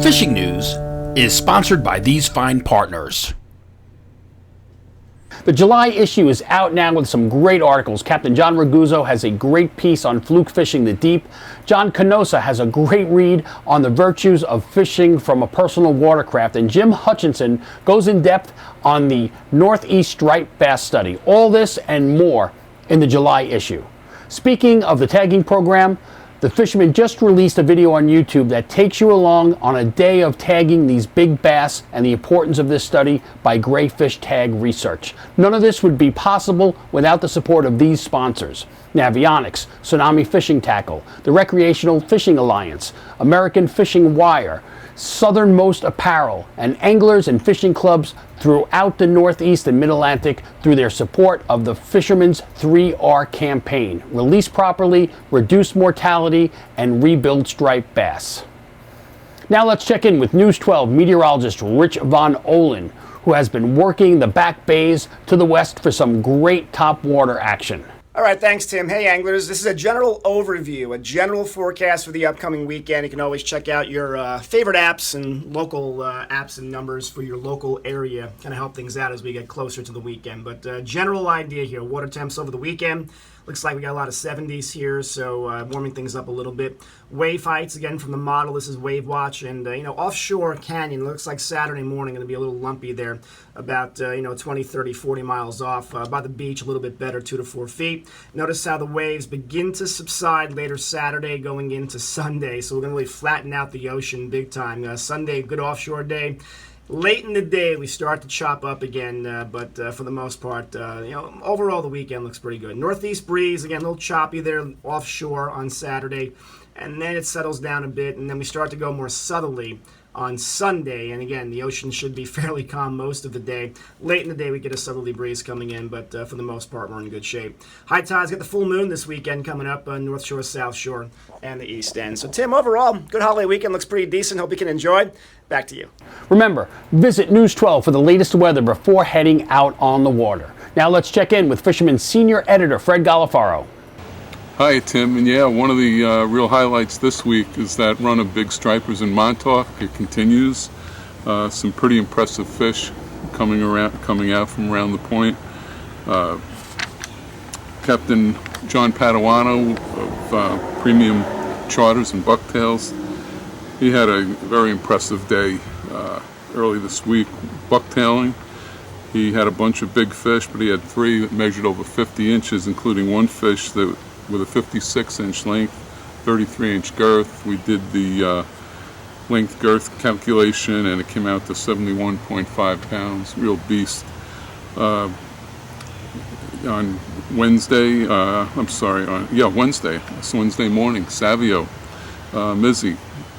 fishing news is sponsored by these fine partners. The July issue is out now with some great articles. Captain John Raguzzo has a great piece on fluke fishing the deep. John Canosa has a great read on the virtues of fishing from a personal watercraft. And Jim Hutchinson goes in depth on the Northeast striped bass study. All this and more in the July issue. Speaking of the tagging program, the Fisherman just released a video on YouTube that takes you along on a day of tagging these big bass and the importance of this study by Gray Fish Tag Research. None of this would be possible without the support of these sponsors: Navionics, Tsunami Fishing Tackle, the Recreational Fishing Alliance, American Fishing Wire, Southernmost Apparel, and anglers and fishing clubs throughout the Northeast and Mid-Atlantic through their support of the Fisherman's 3R campaign: release properly, reduce mortality, and rebuild striped bass. Now let's check in with News 12 meteorologist Rich Von Olin, who has been working the back bays to the west for some great top water action. All right, thanks, Tim. Hey, anglers. This is a general overview, a general forecast for the upcoming weekend. You can always check out your favorite apps and local apps and numbers for your local area. Kind of help things out as we get closer to the weekend. But general idea here, water temps over the weekend. Looks like we got a lot of 70s here, so warming things up a little bit. Wave heights, again, from the model. This is Wave Watch. And, offshore canyon, looks like Saturday morning going to be a little lumpy there. About, 20, 30, 40 miles off. By the beach, a little bit better, 2 to 4 feet. Notice how the waves begin to subside later Saturday going into Sunday. So we're going to really flatten out the ocean big time. Sunday, good offshore day. Late in the day, we start to chop up again, but for the most part, overall the weekend looks pretty good. Northeast breeze, again, a little choppy there offshore on Saturday, and then it settles down a bit, and then we start to go more southerly on Sunday, and again, the ocean should be fairly calm most of the day. Late in the day, we get a southerly breeze coming in, but for the most part, we're in good shape. High tides, got the full moon this weekend coming up on North Shore, South Shore, and the East End. So, Tim, overall, good holiday weekend. Looks pretty decent. Hope you can enjoy. Back to you. Remember, visit News 12 for the latest weather before heading out on the water. Now let's check in with Fisherman's senior editor, Fred Galafaro. Hi, Tim. And yeah, one of the real highlights this week is that run of big stripers in Montauk. It continues. Some pretty impressive fish coming out from around the point. Captain John Paduano of Premium Charters and Bucktails. He had a very impressive day early this week bugtailing. He had a bunch of big fish, but he had 3 that measured over 50 inches, including one fish that with a 56-inch length, 33-inch girth. We did the length girth calculation, and it came out to 71.5 pounds. Real beast. On Wednesday, Wednesday. It's Wednesday morning. Savio Mizzi.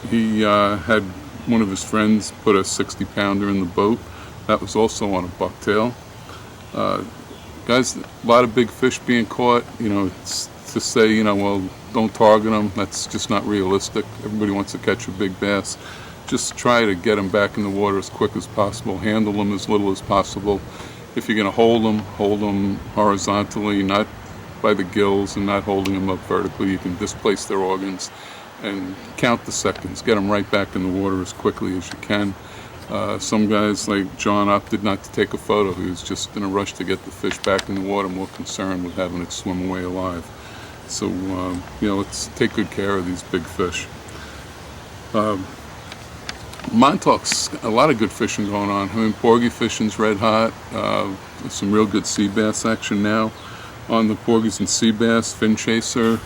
He had one of his friends put a 60-pounder in the boat. That was also on a bucktail. Guys, a lot of big fish being caught. It's to say, well, don't target them. That's just not realistic. Everybody wants to catch a big bass. Just try to get them back in the water as quick as possible. Handle them as little as possible. If you're going to hold them horizontally, not by the gills, and not holding them up vertically. You can displace their organs and count the seconds. Get them right back in the water as quickly as you can. Some guys like John opted not to take a photo. He was just in a rush to get the fish back in the water, more concerned with having it swim away alive. So, let's take good care of these big fish. Montauk's a lot of good fishing going on. Porgy fishing's red hot. Some real good sea bass action now on the porgies and sea bass. Fin Chaser,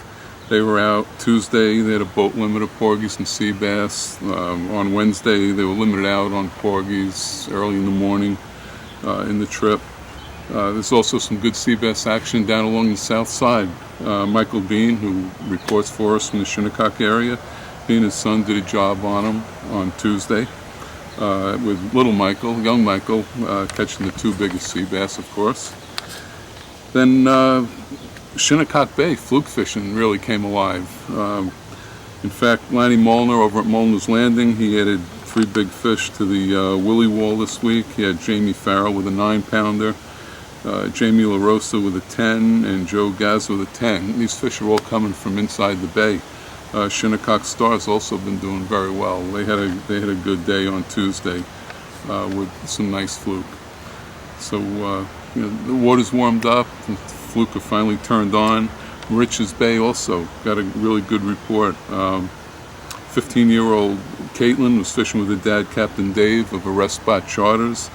they were out Tuesday. They had a boat limit of porgies and sea bass. On Wednesday, they were limited out on porgies early in the morning in the trip. There's also some good sea bass action down along the south side. Michael Bean, who reports for us from the Shinnecock area, he and his son did a job on them on Tuesday with young Michael, catching the 2 biggest sea bass, of course. Then Shinnecock Bay, fluke fishing really came alive. In fact, Lanny Molnar over at Molnar's Landing, he added 3 big fish to the Willie Wall this week. He had Jamie Farrell with a 9-pounder, Jamie LaRosa with a 10, and Joe Gaz with a 10. These fish are all coming from inside the bay. Shinnecock Star's also been doing very well. They had a good day on Tuesday with some nice fluke. So the water's warmed up. The fluke have finally turned on. Rich's Bay also got a really good report. 15-year-old Caitlin was fishing with her dad, Captain Dave of Arrest Spot Charters.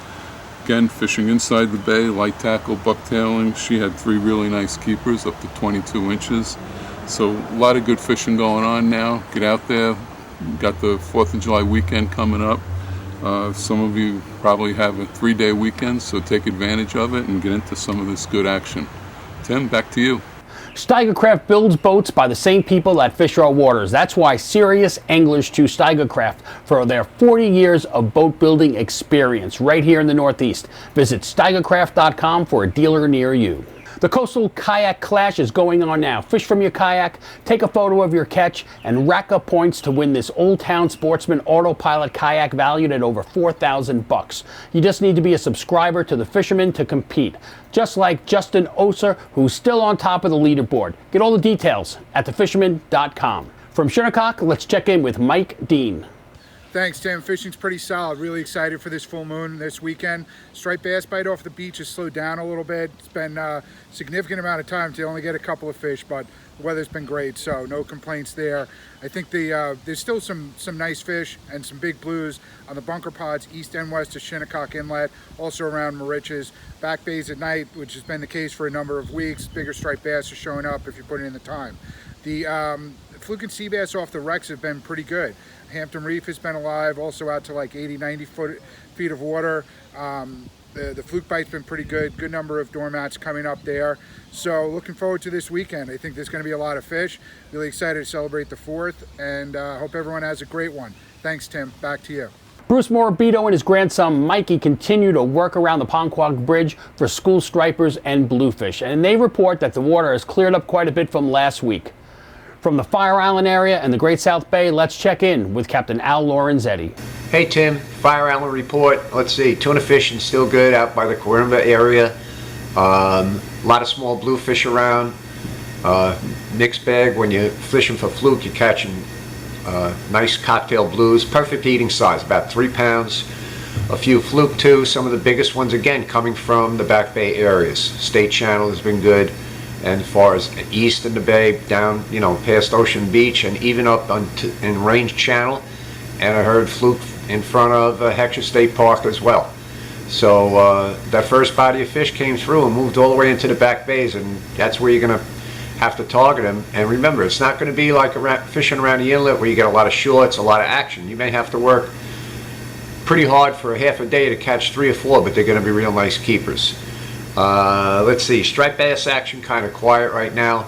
Again, fishing inside the bay, light tackle, bucktailing. She had 3 really nice keepers up to 22 inches. So a lot of good fishing going on now. Get out there. Got the 4th of July weekend coming up. Some of you probably have a 3-day weekend, so take advantage of it and get into some of this good action. Tim, back to you. Dynacraft builds boats by the same people that fish our waters. That's why serious anglers choose Dynacraft for their 40 years of boat building experience right here in the Northeast. Visit Dynacraft.com for a dealer near you. The Coastal Kayak Clash is going on now. Fish from your kayak, take a photo of your catch, and rack up points to win this Old Town Sportsman Autopilot kayak valued at over $4,000. You just need to be a subscriber to the Fisherman to compete. Just like Justin Oser, who's still on top of the leaderboard. Get all the details at thefisherman.com. From Shinnecock, let's check in with Mike Dean. Thanks, Tim. Fishing's pretty solid. Really excited for this full moon this weekend. Striped bass bite off the beach has slowed down a little bit. It's been a significant amount of time to only get a couple of fish, but the weather's been great, so no complaints there. I think there's still some nice fish and some big blues on the bunker pods east and west of Shinnecock Inlet, also around Moriches. Back bays at night, which has been the case for a number of weeks. Bigger striped bass are showing up if you put in the time. The fluke and sea bass off the wrecks have been pretty good. Hampton Reef has been alive, also out to like 80-90 feet of water. The fluke bite's been pretty good. Good number of doormats coming up there. So looking forward to this weekend. I think there's going to be a lot of fish. Really excited to celebrate the 4th, and hope everyone has a great one. Thanks, Tim. Back to you. Bruce Morabito and his grandson Mikey continue to work around the Ponquag Bridge for school stripers and bluefish, and they report that the water has cleared up quite a bit from last week. From the Fire Island area and the Great South Bay, let's check in with Captain Al Lorenzetti. Hey Tim, Fire Island report. Let's see, tuna fishing still good out by the Corinba area. A lot of small bluefish around. Mixed bag, when you're fishing for fluke, you're catching nice cocktail blues. Perfect eating size, about 3 pounds. A few fluke too, some of the biggest ones again coming from the Back Bay areas. State Channel has been good. And as far as east in the bay, down, past Ocean Beach, and even up in Range Channel, and I heard fluke in front of Heckscher State Park as well. So that first body of fish came through and moved all the way into the back bays, and that's where you're going to have to target them. And remember, it's not going to be like fishing around the inlet where you get a lot of shorts, a lot of action. You may have to work pretty hard for a half a day to catch 3 or 4, but they're going to be real nice keepers. Let's see, striped bass action kind of quiet right now.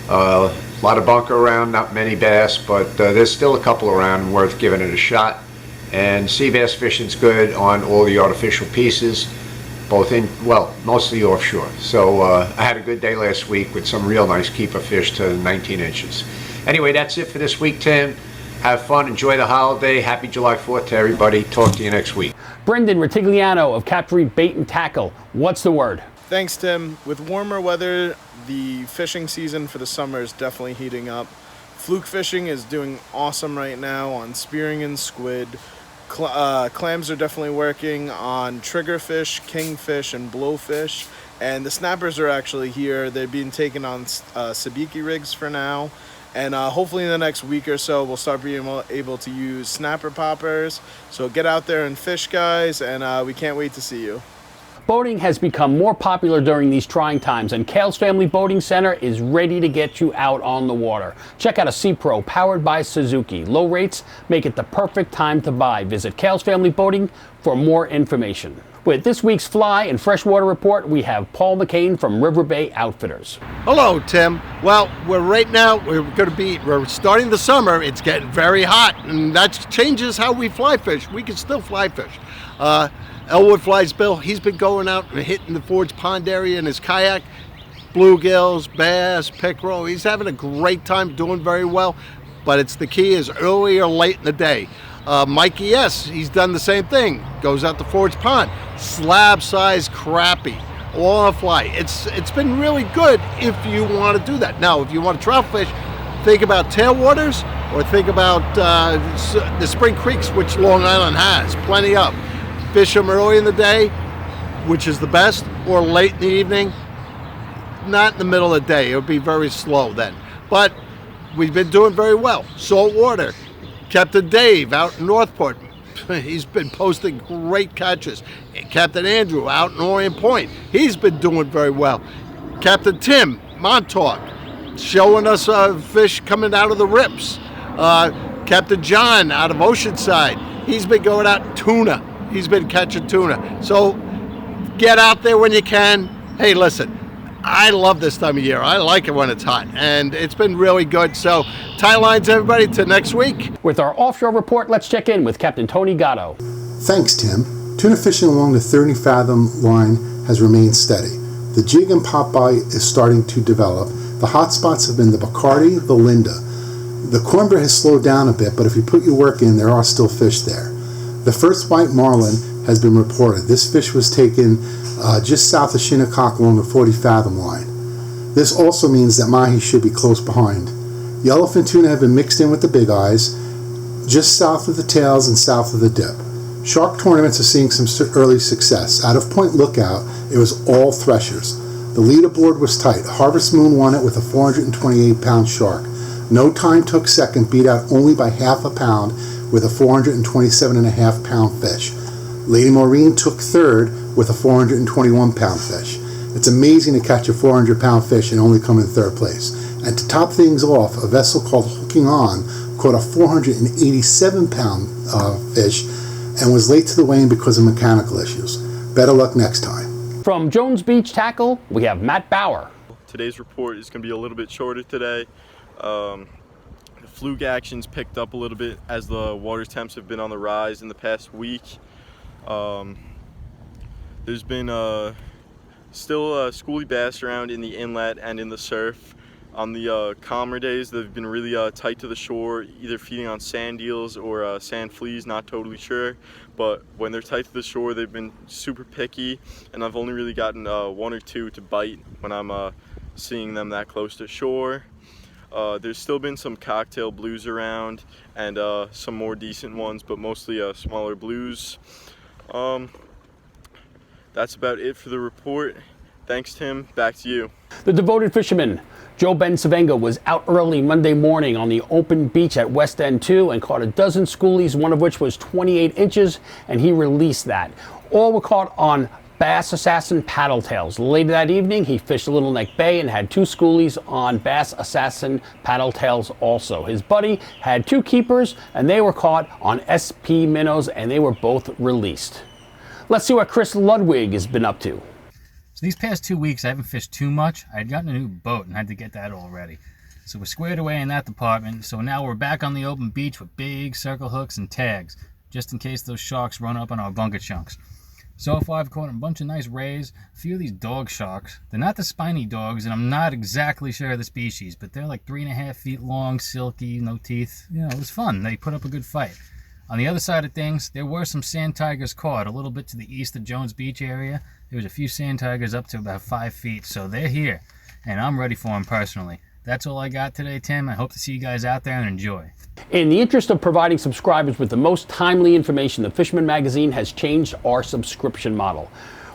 A lot of bunker around, not many bass, but there's still a couple around worth giving it a shot. And sea bass fishing's good on all the artificial pieces, both mostly offshore. So I had a good day last week with some real nice keeper fish to 19 inches. Anyway, that's it for this week, Tim. Have fun, enjoy the holiday. Happy July 4th to everybody. Talk to you next week. Brendan Rutigliano of Capt Bait and Tackle. What's the word? Thanks, Tim. With warmer weather, the fishing season for the summer is definitely heating up. Fluke fishing is doing awesome right now on spearing and squid. Clams are definitely working on triggerfish, kingfish, and blowfish. And the snappers are actually here. They're being taken on sabiki rigs for now. And hopefully in the next week or so, we'll start being able to use snapper poppers. So get out there and fish, guys, and we can't wait to see you. Boating has become more popular during these trying times, and Kale's Family Boating Center is ready to get you out on the water. Check out a Sea Pro powered by Suzuki. Low rates make it the perfect time to buy. Visit Kale's Family Boating for more information. With this week's Fly and Freshwater Report, we have Paul McCain from River Bay Outfitters. Hello, Tim. Well, we're starting the summer. It's getting very hot, and that changes how we fly fish. We can still fly fish. Elwood Flies Bill, he's been going out and hitting the Forge Pond area in his kayak. Bluegills, bass, pickerel. He's having a great time, doing very well. But the key is early or late in the day. Mikey S., he's done the same thing. Goes out to Forge Pond. Slab size crappie, all on a fly. It's been really good if you want to do that. Now, if you want to trout fish, think about tailwaters or think about the spring creeks, which Long Island has plenty of. Fish them early in the day, which is the best, or late in the evening. Not in the middle of the day. It would be very slow then. But we've been doing very well. Salt water. Captain Dave out in Northport. He's been posting great catches. Captain Andrew out in Orient Point. He's been doing very well. Captain Tim, Montauk, showing us fish coming out of the rips. Captain John out of Oceanside. He's been going out tuna. He's been catching tuna. So get out there when you can. Hey, listen. I love this time of year. I like it when it's hot, and it's been really good. So, tie lines, everybody, to next week. With our offshore report, let's check in with Captain Tony Gatto. Thanks, Tim. Tuna fishing along the 30-fathom line has remained steady. The jig and pop bite is starting to develop. The hot spots have been the Bacardi, the Linda. The cornbread has slowed down a bit, but if you put your work in, there are still fish there. The first white marlin has been reported. This fish was taken just south of Shinnecock along the 40-fathom line. This also means that mahi should be close behind. Yellowfin tuna have been mixed in with the big eyes, just south of the tails and south of the dip. Shark tournaments are seeing some early success. Out of Point Lookout, it was all threshers. The leaderboard was tight. Harvest Moon won it with a 428-pound shark. No Time took second, beat out only by half a pound with a 427.5-pound fish. Lady Maureen took third with a 421-pound fish. It's amazing to catch a 400-pound fish and only come in third place. And to top things off, a vessel called Hooking On caught a 487-pound fish and was late to the weigh-in because of mechanical issues. Better luck next time. From Jones Beach Tackle, we have Matt Bauer. Today's report is going to be a little bit shorter today. The fluke actions picked up a little bit as the water temps have been on the rise in the past week. There's been still schoolie bass around in the inlet and in the surf. On the calmer days, they've been really tight to the shore, either feeding on sand eels or sand fleas, not totally sure. But when they're tight to the shore, they've been super picky, and I've only really gotten one or two to bite when I'm seeing them that close to shore. There's still been some cocktail blues around and some more decent ones, but mostly smaller blues. That's about it for the report. Thanks, Tim. Back to you. The devoted fisherman, Joe Bensavenga, was out early Monday morning on the open beach at West End 2 and caught a dozen schoolies, one of which was 28 inches, and he released that. All were caught on Bass Assassin paddle tails. Later that evening, he fished Little Neck Bay and had two schoolies on Bass Assassin paddle tails also. His buddy had two keepers, and they were caught on SP minnows, and they were both released. Let's see what Chris Ludwig has been up to. So these past 2 weeks, I haven't fished too much. I had gotten a new boat and had to get that all ready. So we're squared away in that department. So now we're back on the open beach with big circle hooks and tags, just in case those sharks run up on our bunker chunks. So far, I've caught a bunch of nice rays, a few of these dog sharks. They're not the spiny dogs, and I'm not exactly sure of the species, but they're like 3.5 feet long, silky, no teeth. You know, it was fun. They put up a good fight. On the other side of things, there were some sand tigers caught a little bit to the east of Jones Beach area. There was a few sand tigers up to about 5 feet, so they're here, and I'm ready for them personally. That's all I got today, Tim. I hope to see you guys out there and enjoy. In the interest of providing subscribers with the most timely information, the Fisherman magazine has changed our subscription model.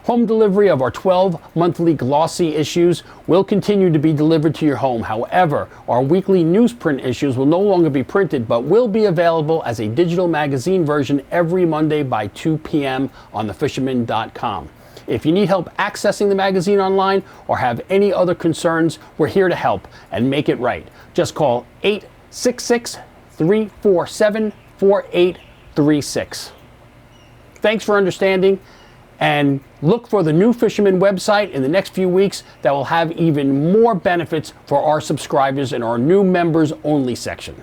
Home delivery of our 12 monthly glossy issues will continue to be delivered to your home. However, our weekly newsprint issues will no longer be printed, but will be available as a digital magazine version every Monday by 2 p.m. on thefisherman.com. If you need help accessing the magazine online or have any other concerns, we're here to help and make it right. Just call 866-347-4836. Thanks for understanding, and look for the new Fisherman website in the next few weeks that will have even more benefits for our subscribers in our new members only section.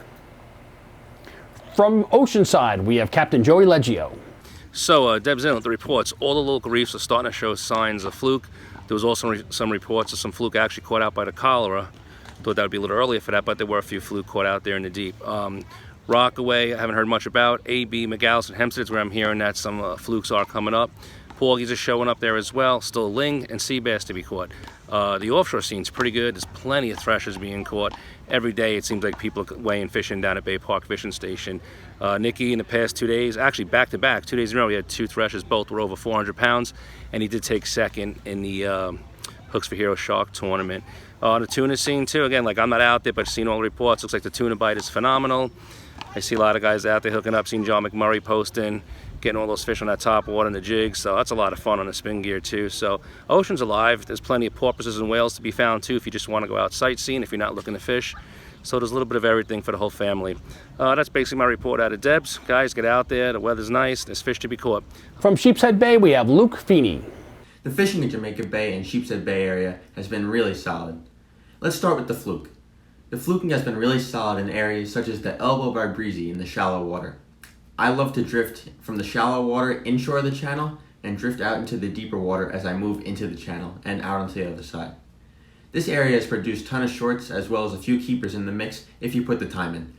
From Oceanside, we have Captain Joey Leggio. So, Deb's in with the reports. All the local reefs are starting to show signs of fluke. There was also some reports of some fluke actually caught out by the cholera. Thought that would be a little earlier for that, but there were a few fluke caught out there in the deep. Rockaway, I haven't heard much about. AB, McAllis, and Hempstead's where I'm hearing that some flukes are coming up. Porgies are showing up there as well, still ling and sea bass to be caught. The offshore scene's pretty good. There's plenty of threshers being caught. Every day it seems like people are weighing fishing down at Bay Park Fishing Station. Nicky, in the past 2 days, actually back-to-back, 2 days in a row, he had 2 threshers, both were over 400 pounds, and he did take second in the Hooks for Hero Shark Tournament. The tuna scene too, again, like I'm not out there, but I've seen all the reports. Looks like the tuna bite is phenomenal. I see a lot of guys out there hooking up, seen John McMurray posting, getting all those fish on that top water and the jigs, so that's a lot of fun on the spin gear too. So ocean's alive. There's plenty of porpoises and whales to be found too if you just want to go out sightseeing, if you're not looking to fish. So there's a little bit of everything for the whole family. That's basically my report out of Debs. Guys, get out there. The weather's nice. There's fish to be caught. From Sheepshead Bay, we have Luke Feeny. The fishing in Jamaica Bay and Sheepshead Bay area has been really solid. Let's start with the fluke. The fluking has been really solid in areas such as the elbow by Breezy in the shallow water. I love to drift from the shallow water inshore of the channel and drift out into the deeper water as I move into the channel and out onto the other side. This area has produced a ton of shorts as well as a few keepers in the mix if you put the time in.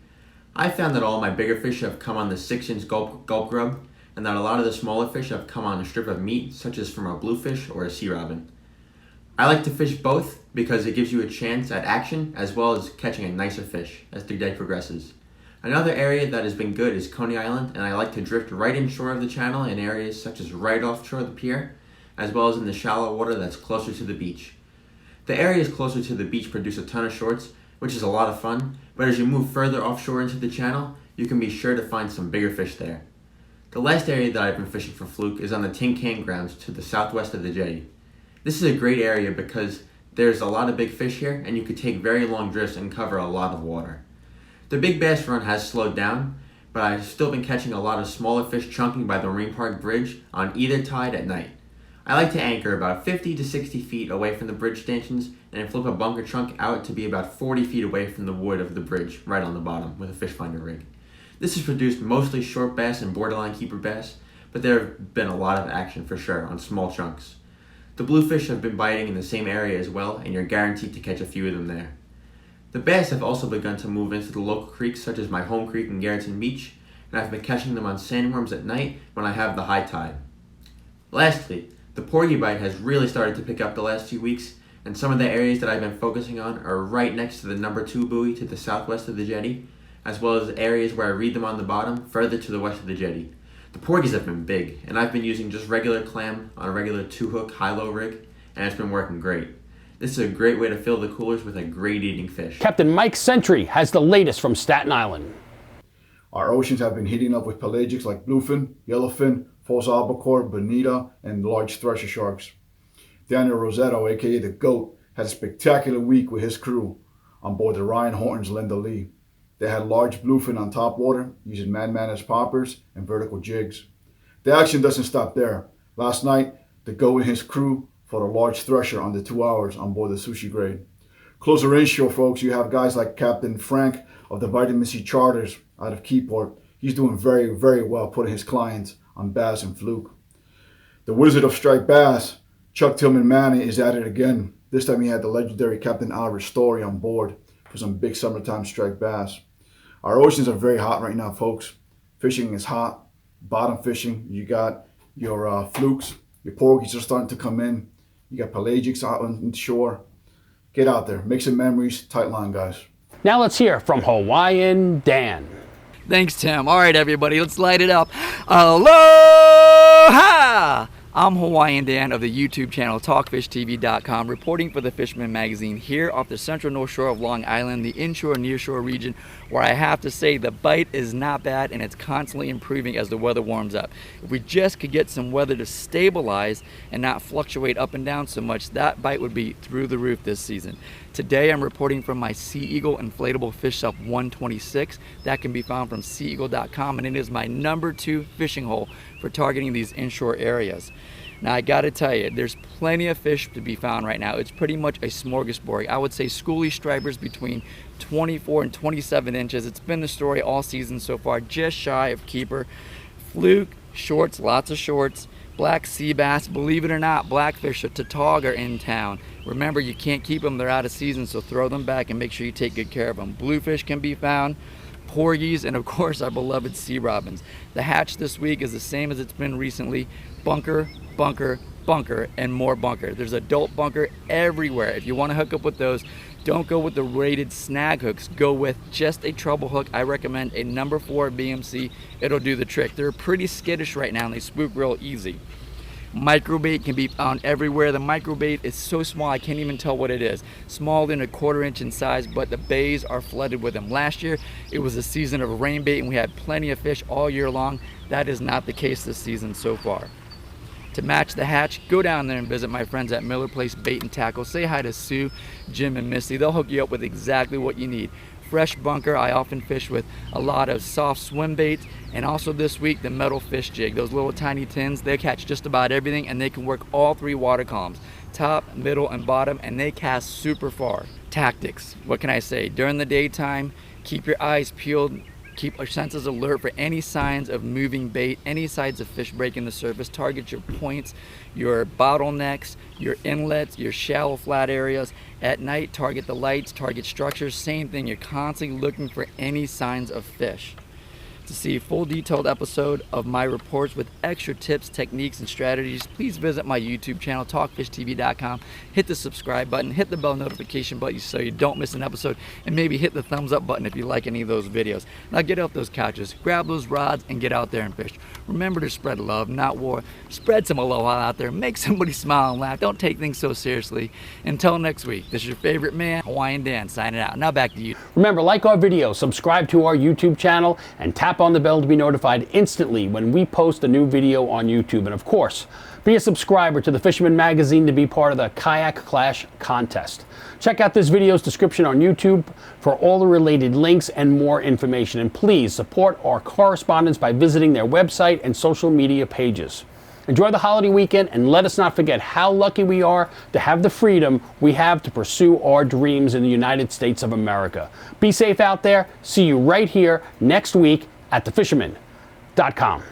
I found that all my bigger fish have come on the 6-inch gulp grub, and that a lot of the smaller fish have come on a strip of meat, such as from a bluefish or a sea robin. I like to fish both because it gives you a chance at action as well as catching a nicer fish as the day progresses. Another area that has been good is Coney Island, and I like to drift right inshore of the channel in areas such as right offshore of the pier, as well as in the shallow water that's closer to the beach. The areas closer to the beach produce a ton of shorts, which is a lot of fun, but as you move further offshore into the channel, you can be sure to find some bigger fish there. The last area that I've been fishing for fluke is on the Tin Can grounds to the southwest of the jetty. This is a great area because there's a lot of big fish here and you could take very long drifts and cover a lot of water. The big bass run has slowed down, but I've still been catching a lot of smaller fish chunking by the Marine Park Bridge on either tide at night. I like to anchor about 50 to 60 feet away from the bridge stanchions and flip a bunker chunk out to be about 40 feet away from the wood of the bridge, right on the bottom, with a fish finder rig. This has produced mostly short bass and borderline keeper bass, but there have been a lot of action for sure on small chunks. The bluefish have been biting in the same area as well, and you're guaranteed to catch a few of them there. The bass have also begun to move into the local creeks such as my home creek in Garrettson Beach, and I've been catching them on sandworms at night when I have the high tide. Lastly, the porgy bite has really started to pick up the last few weeks, and some of the areas that I've been focusing on are right next to the number 2 buoy to the southwest of the jetty, as well as areas where I read them on the bottom further to the west of the jetty. The porgies have been big, and I've been using just regular clam on a regular 2-hook high-low rig, and it's been working great. This is a great way to fill the coolers with a great eating fish. Captain Mike Sentry has the latest from Staten Island. Our oceans have been heating up with pelagics like bluefin, yellowfin, false albacore, bonita, and large thresher sharks. Daniel Rosetto, aka the GOAT, had a spectacular week with his crew on board the Ryan Horton's Linda Lee. They had large bluefin on top water, using Madman as poppers and vertical jigs. The action doesn't stop there. Last night, the GOAT and his crew fought a large thresher under 2 hours on board the Sushi Grade. Closer inshore, folks, you have guys like Captain Frank of the Vitamin C Charters out of Keyport. He's doing very, very well putting his clients on bass and fluke. The Wizard of Striped Bass, Chuck Tillman Manning, is at it again. This time he had the legendary Captain Albert Story on board for some big summertime striped bass. Our oceans are very hot right now, folks. Fishing is hot. Bottom fishing, you got your flukes, your porgies are starting to come in. You got pelagics out on shore. Get out there, make some memories, tight line, guys. Now let's hear from Hawaiian Dan. Thanks, Tim. All right, everybody, let's light it up. Aloha! I'm Hawaiian Dan of the YouTube channel TalkFishTV.com, reporting for the Fisherman magazine here off the central north shore of Long Island, the inshore and nearshore region, where I have to say the bite is not bad and it's constantly improving as the weather warms up. If we just could get some weather to stabilize and not fluctuate up and down so much, that bite would be through the roof this season. Today I'm reporting from my Sea Eagle inflatable fish shelf 126. That can be found from SeaEagle.com, and it is my #2 fishing hole for targeting these inshore areas. Now I gotta tell you, there's plenty of fish to be found right now. It's pretty much a smorgasbord. I would say schoolie stripers between 24 and 27 inches. It's been the story all season so far, just shy of keeper. Fluke, shorts, lots of shorts. Black sea bass, believe it or not, blackfish or tautog are in town. Remember, you can't keep them, they're out of season, so throw them back and make sure you take good care of them. Bluefish can be found. porgies, and of course our beloved sea robins. The hatch this week is the same as it's been recently: bunker, bunker, bunker, and more bunker. There's adult bunker everywhere. If you want to hook up with those, don't go with the rated snag hooks. Go with just a treble hook. I recommend a number 4 BMC. It'll do the trick. They're pretty skittish right now and they spook real easy. Microbait can be found everywhere. The microbait is so small I can't even tell what it is. Smaller than a 1/4 inch in size, but the bays are flooded with them. Last year it was a season of rain bait and we had plenty of fish all year long. That is not the case this season so far. To match the hatch, go down there and visit my friends at Miller Place Bait and Tackle. Say hi to Sue, Jim, and Missy. They'll hook you up with exactly what you need. Fresh bunker. I often fish with a lot of soft swim baits, and also this week the metal fish jig. Those little tiny tins, they catch just about everything and they can work all 3 water columns, top, middle, and bottom, and they cast super far. Tactics, what can I say? During the daytime, keep your eyes peeled. Keep your senses alert for any signs of moving bait, any signs of fish breaking the surface. Target your points, your bottlenecks, your inlets, your shallow flat areas. At night, target the lights, target structures. Same thing, you're constantly looking for any signs of fish. To see a full detailed episode of my reports with extra tips, techniques, and strategies, please visit my YouTube channel, talkfishtv.com. Hit the subscribe button, hit the bell notification button so you don't miss an episode, and maybe hit the thumbs up button if you like any of those videos. Now get off those couches, grab those rods, and get out there and fish. Remember to spread love, not war. Spread some aloha out there. Make somebody smile and laugh. Don't take things so seriously. Until next week, this is your favorite man, Hawaiian Dan, signing out. Now back to you. Remember, like our video, subscribe to our YouTube channel, and tap on the bell to be notified instantly when we post a new video on YouTube. And of course, be a subscriber to the Fisherman magazine to be part of the Kayak Clash contest. Check out this video's description on YouTube for all the related links and more information. And please support our correspondents by visiting their website and social media pages. Enjoy the holiday weekend, and let us not forget how lucky we are to have the freedom we have to pursue our dreams in the United States of America. Be safe out there. See you right here next week at thefisherman.com.